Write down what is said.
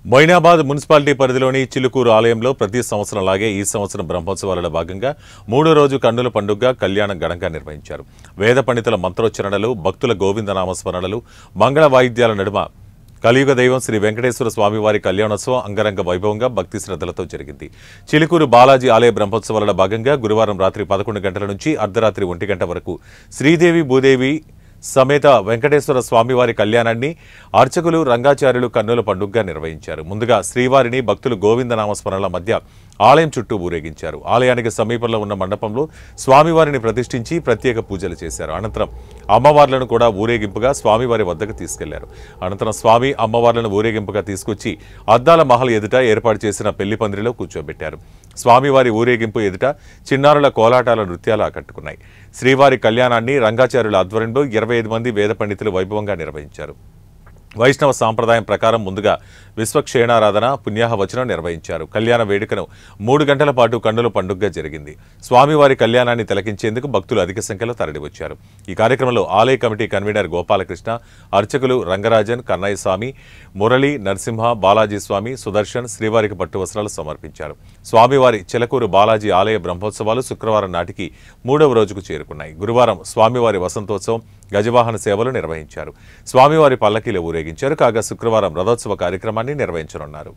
Moinabad municipality పరిధిలోని చిలుకూరు ఆలయంలో ప్రతి సంవత్సరం లాగే ఈ సంవత్సరం బ్రహ్మోత్సవాలలో భాగంగా మూడో రోజు కన్నుల పండుగ కళ్యాణం ఘనంగా నిర్వహించారు. వేద పండితుల మంత్రోచ్చరణలు, భక్తుల గోవిందనామ స్మరణలు, మంగళ వాయిద్యాల నడుమ కలియుగ దైవం శ్రీ వెంకటేశ్వర స్వామివారి కళ్యాణోత్సవం అంగరంగ వైభవంగా భక్తి శ్రద్ధలతో జరిగింది. చిలుకూరు బాలాజీ ఆలయ బ్రహ్మోత్సవాల భాగంగా గురువారం రాత్రి 11 గంటల నుంచి అర్ధరాత్రి 1 గంట వరకు శ్రీదేవి భూదేవి సమేత వెంకటేశ్వర స్వామివారి కళ్యాణాన్ని అర్చకులు రంగాచార్యులు కన్నుల పండుగగా నిర్వహించారు. ముందుగా శ్రీవారిని భక్తులు గోవిందనామ స్మరణల మధ్య ఆలయం చుట్టూ ఊరేగించారు. ఆలయానికి సమీపంలో ఉన్న మండపంలో స్వామివారిని ప్రతిష్ఠించి ప్రత్యేక పూజలు చేశారు. అనంతరం అమ్మవార్లను కూడా ఊరేగింపుగా స్వామివారి వద్దకు తీసుకెళ్లారు. అనంతరం స్వామి అమ్మవార్లను ఊరేగింపుగా తీసుకొచ్చి అద్దాల మహల్ ఎదుట ఏర్పాటు చేసిన పెళ్లి పందిరిలో కూర్చోబెట్టారు. స్వామివారి ఊరేగింపు ఎదుట చిన్నారుల కోలాటాల నృత్యాలు ఆకట్టుకున్నాయి. శ్రీవారి కళ్యాణాన్ని రంగాచార్యుల ఆధ్వర్యంలో 25 మంది వేద పండితులు వైభవంగా నిర్వహించారు. వైష్ణవ సాంప్రదాయం ప్రకారం ముందుగా విశ్వక్షేణారాధన, పుణ్యాహవచనం నిర్వహించారు. కళ్యాణ వేడుకను 3 గంటల పాటు కన్నుల పండుగగా జరిగింది. స్వామివారి కళ్యాణాన్ని తిలకించేందుకు భక్తులు అధిక సంఖ్యలో తరలివచ్చారు. ఈ కార్యక్రమంలో ఆలయ కమిటీ కన్వీనర్ గోపాలకృష్ణ, అర్చకులు రంగరాజన్, కన్నయ్య స్వామి, మురళి, నరసింహ, బాలాజీ స్వామి, సుదర్శన్ శ్రీవారికి పట్టు వస్త్రాలు సమర్పించారు. స్వామివారి చిలకూరు బాలాజీ ఆలయ బ్రహ్మోత్సవాలు శుక్రవారం నాటికి 3వ రోజుకు చేరుకున్నాయి. గురువారం స్వామివారి వసంతోత్సవం, గజవాహన సేవలు నిర్వహించారు. స్వామివారి పల్లకీలో ఊరేగించారు. కాగా శుక్రవారం రథోత్సవ కార్యక్రమాన్ని నిర్వహించనున్నారు.